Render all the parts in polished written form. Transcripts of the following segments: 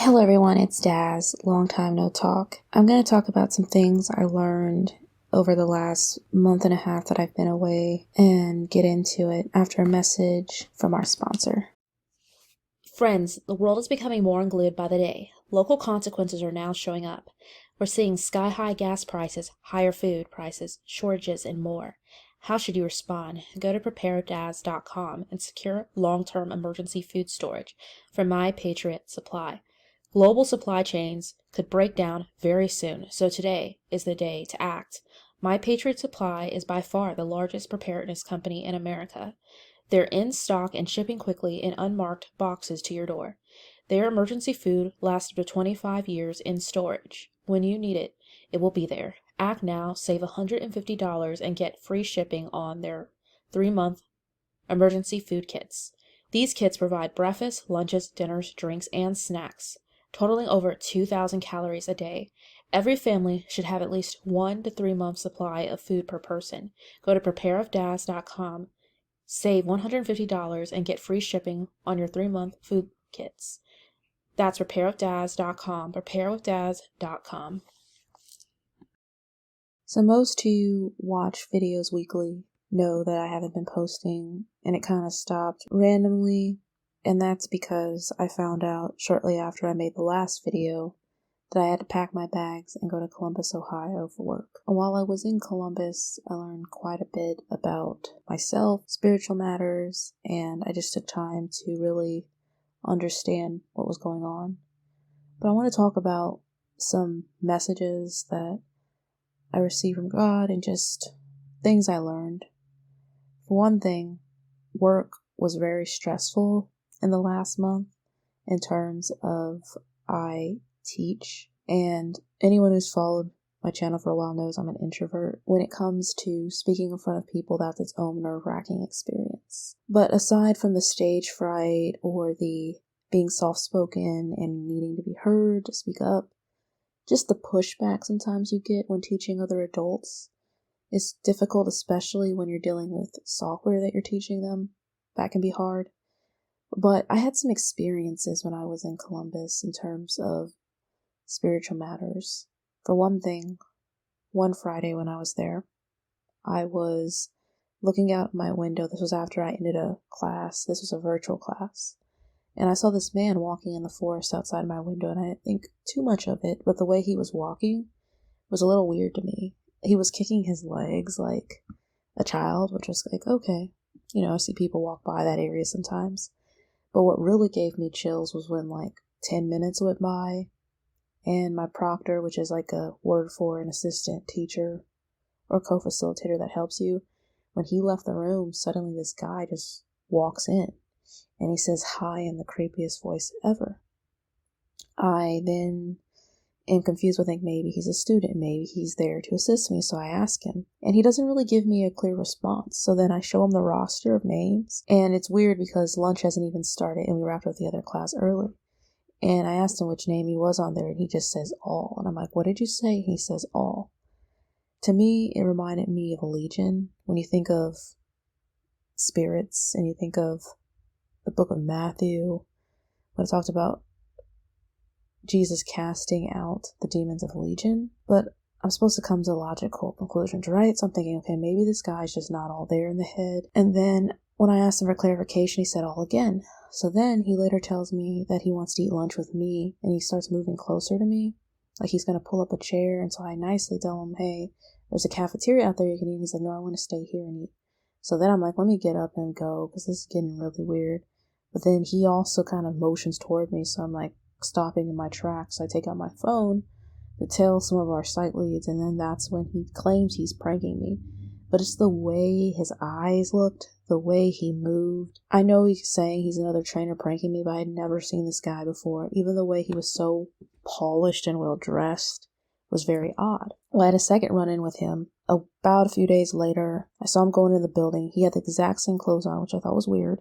Hello everyone, it's Daz. Long time no talk. I'm going to talk about some things I learned over the last month and a half that I've been away and get into it after a message from our sponsor. Friends, the world is becoming more unglued by the day. Local consequences are now showing up. We're seeing sky-high gas prices, higher food prices, shortages, and more. How should you respond? Go to preparedaz.com and secure long-term emergency food storage from My Patriot Supply. Global supply chains could break down very soon, so today is the day to act. My Patriot Supply is by far the largest preparedness company in America. They're in stock and shipping quickly in unmarked boxes to your door. Their emergency food lasts up to 25 years in storage. When you need it, it will be there. Act now, save $150, and get free shipping on their 3-month emergency food kits. These kits provide breakfast, lunches, dinners, drinks, and snacks, totaling over 2,000 calories a day. Every family should have at least 1 to 3 months supply of food per person. Go to prepareofdaz.com. Save $150 and get free shipping on your 3-month food kits. That's preparewithdaz.com, preparewithdaz.com. So most who watch videos weekly know that I haven't been posting, and it kind of stopped randomly, and that's because I found out shortly after I made the last video that I had to pack my bags and go to Columbus, Ohio for work. And while I was in Columbus, I learned quite a bit about myself, spiritual matters, and I just took time to really understand what was going on. But I want to talk about some messages that I received from God and just things I learned. For one thing, work was very stressful in the last month in terms of I teach, and anyone who's followed my channel for a while knows I'm an introvert. When it comes to speaking in front of people, that's its own nerve-wracking experience. But aside from the stage fright or the being soft-spoken and needing to be heard, to speak up, just the pushback sometimes you get when teaching other adults is difficult, especially when you're dealing with software that you're teaching them. That can be hard. But I had some experiences when I was in Columbus in terms of spiritual matters. For one thing, one Friday when I was there, I was looking out my window. This was after I ended a class. This was a virtual class. And I saw this man walking in the forest outside my window, and I didn't think too much of it, but the way he was walking was a little weird to me. He was kicking his legs like a child, which was like, okay. I see people walk by that area sometimes. But what really gave me chills was when 10 minutes went by and my proctor, which is like a word for an assistant teacher or co-facilitator that helps you, when he left the room, suddenly this guy just walks in and he says hi in the creepiest voice ever. I then am confused with maybe he's a student, maybe he's there to assist me, so I ask him, and he doesn't really give me a clear response. So then I show him the roster of names, and it's weird because lunch hasn't even started and we wrapped up the other class early. And I asked him which name he was on there, and he just says all. And I'm like, what did you say? He says all. To me, it reminded me of a legion. When you think of spirits and you think of the book of Matthew, when it talked about Jesus casting out the demons of legion. But I'm supposed to come to logical conclusions, right? So I'm thinking, okay, maybe this guy's just not all there in the head. And then when I asked him for clarification, he said all again. So then he later tells me that he wants to eat lunch with me, and he starts moving closer to me, like he's going to pull up a chair. And so I nicely tell him, hey, there's a cafeteria out there you can eat. And he's like, no, I want to stay here and eat. So then I'm like, let me get up and go, because this is getting really weird. But then he also kind of motions toward me, so I'm like stopping in my tracks. I take out my phone to tell some of our site leads, and then that's when he claims he's pranking me. But it's the way his eyes looked, the way he moved. I know he's saying he's another trainer pranking me, but I had never seen this guy before. Even the way he was so polished and well dressed was very odd. Well, I had a second run-in with him about a few days later. I saw him going into the building. He had the exact same clothes on, which I thought was weird.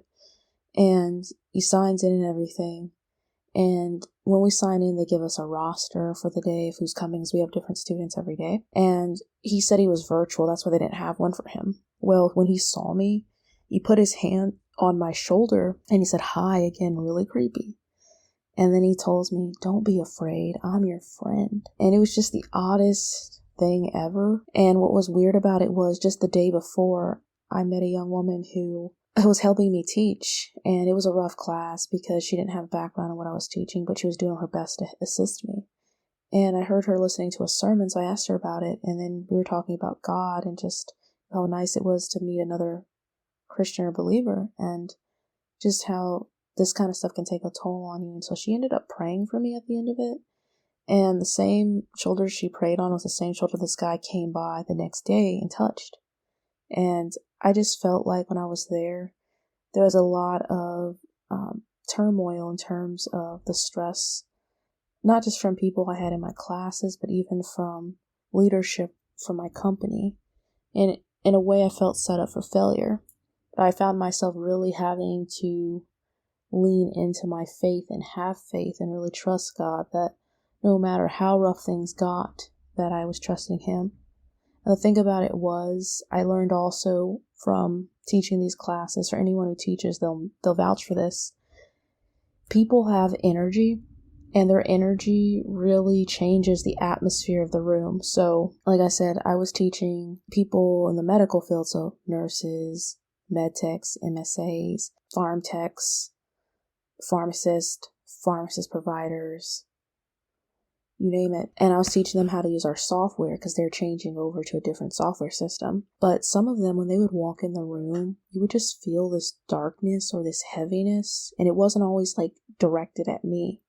And he signs in and everything. And when we sign in, they give us a roster for the day of who's coming, because we have different students every day. And he said he was virtual. That's why they didn't have one for him. Well, when he saw me, he put his hand on my shoulder and he said, hi, again, really creepy. And then he tells me, don't be afraid, I'm your friend. And it was just the oddest thing ever. And what was weird about it was just the day before, I met a young woman who was helping me teach. And it was a rough class because she didn't have a background in what I was teaching, but she was doing her best to assist me. And I heard her listening to a sermon, so I asked her about it. And then we were talking about God and just how nice it was to meet another Christian or believer, and just how this kind of stuff can take a toll on you. And so she ended up praying for me at the end of it. And the same shoulder she prayed on was the same shoulder this guy came by the next day and touched. And I just felt like when I was there was a lot of turmoil in terms of the stress, not just from people I had in my classes, but even from leadership from my company. And in a way, I felt set up for failure. But I found myself really having to lean into my faith and have faith and really trust God, that no matter how rough things got, that I was trusting Him. And the thing about it was, I learned also from teaching these classes, for anyone who teaches, they'll vouch for this. People have energy, and their energy really changes the atmosphere of the room. So, like I said, I was teaching people in the medical field, so nurses, med techs, MSAs, pharm techs, pharmacist providers, you name it. And I was teaching them how to use our software because they're changing over to a different software system. But some of them, when they would walk in the room, you would just feel this darkness or this heaviness. And it wasn't always like directed at me.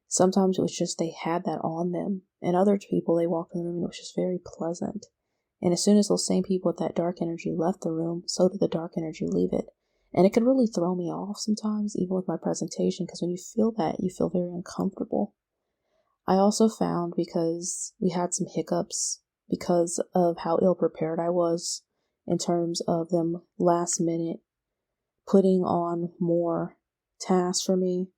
Sometimes it was just they had that on them. And other people, they walked in the room and it was just very pleasant. And as soon as those same people with that dark energy left the room, so did the dark energy leave it. And it could really throw me off sometimes, even with my presentation, because when you feel that, you feel very uncomfortable. I also found, because we had some hiccups because of how ill-prepared I was in terms of them last minute putting on more tasks for me.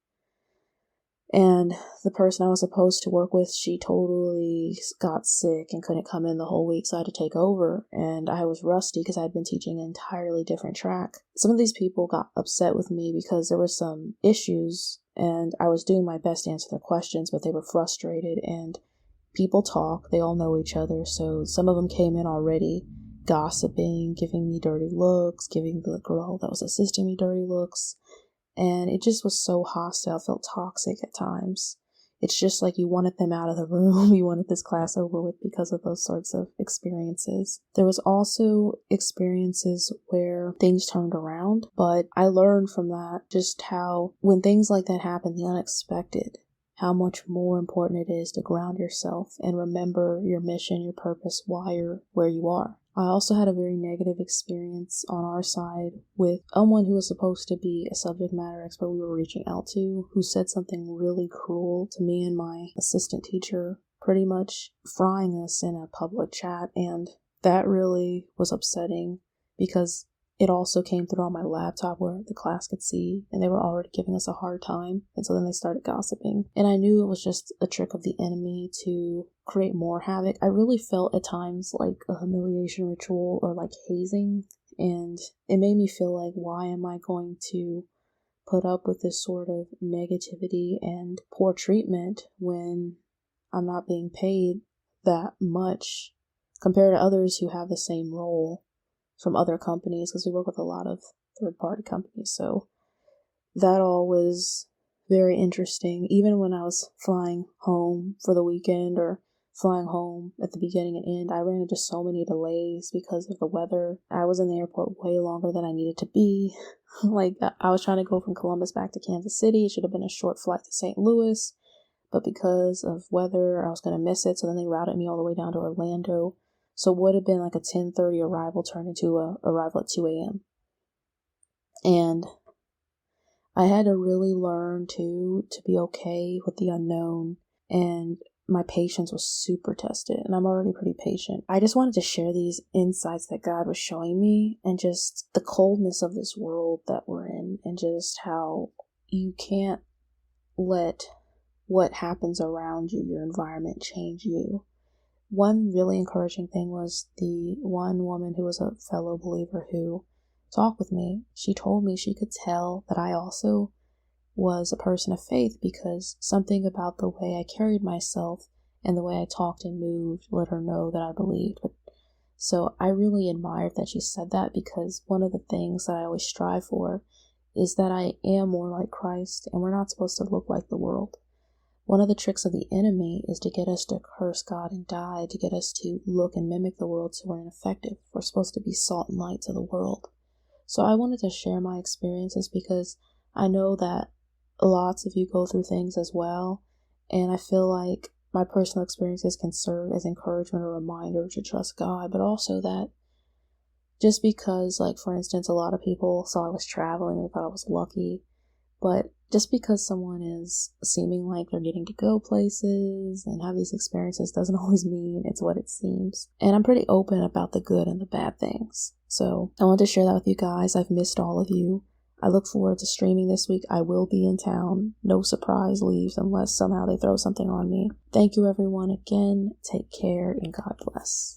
And the person I was supposed to work with, she totally got sick and couldn't come in the whole week, so I had to take over. And I was rusty because I had been teaching an entirely different track. Some of these people got upset with me because there were some issues, and I was doing my best to answer their questions, but they were frustrated. And people talk, they all know each other, so some of them came in already gossiping, giving me dirty looks, giving the girl that was assisting me dirty looks. And it just was so hostile, felt toxic at times. It's just like you wanted them out of the room, you wanted this class over with because of those sorts of experiences. There was also experiences where things turned around, but I learned from that just how, when things like that happen, the unexpected, how much more important it is to ground yourself and remember your mission, your purpose, why you're where you are. I also had a very negative experience on our side with someone who was supposed to be a subject matter expert we were reaching out to, who said something really cruel to me and my assistant teacher, pretty much frying us in a public chat. And that really was upsetting because it also came through on my laptop where the class could see, and they were already giving us a hard time. And so then they started gossiping. And I knew it was just a trick of the enemy to create more havoc. I really felt at times like a humiliation ritual or like hazing. And it made me feel like, why am I going to put up with this sort of negativity and poor treatment when I'm not being paid that much compared to others who have the same role from other companies, because we work with a lot of third-party companies. So that all was very interesting. Even when I was flying home for the weekend or flying home at the beginning and end, I ran into so many delays because of the weather. I was in the airport way longer than I needed to be. Like, I was trying to go from Columbus back to Kansas City. It should have been a short flight to St. Louis, but because of weather, I was going to miss it. So then they routed me all the way down to Orlando. So it would have been like a 10:30 arrival turned into a arrival at 2 a.m. And I had to really learn to be okay with the unknown, and my patience was super tested, and I'm already pretty patient. I just wanted to share these insights that God was showing me, and just the coldness of this world that we're in, and just how you can't let what happens around you, your environment, change you. One really encouraging thing was the one woman who was a fellow believer who talked with me. She told me she could tell that I also was a person of faith because something about the way I carried myself and the way I talked and moved let her know that I believed. So I really admired that she said that, because one of the things that I always strive for is that I am more like Christ, and we're not supposed to look like the world. One of the tricks of the enemy is to get us to curse God and die, to get us to look and mimic the world so we're ineffective. We're supposed to be salt and light to the world. So I wanted to share my experiences because I know that lots of you go through things as well, and I feel like my personal experiences can serve as encouragement or reminder to trust God, but also that just because, like, for instance, a lot of people saw I was traveling and thought I was lucky, but just because someone is seeming like they're getting to go places and have these experiences doesn't always mean it's what it seems. And I'm pretty open about the good and the bad things. So I wanted to share that with you guys. I've missed all of you. I look forward to streaming this week. I will be in town. No surprise leaves unless somehow they throw something on me. Thank you everyone again. Take care and God bless.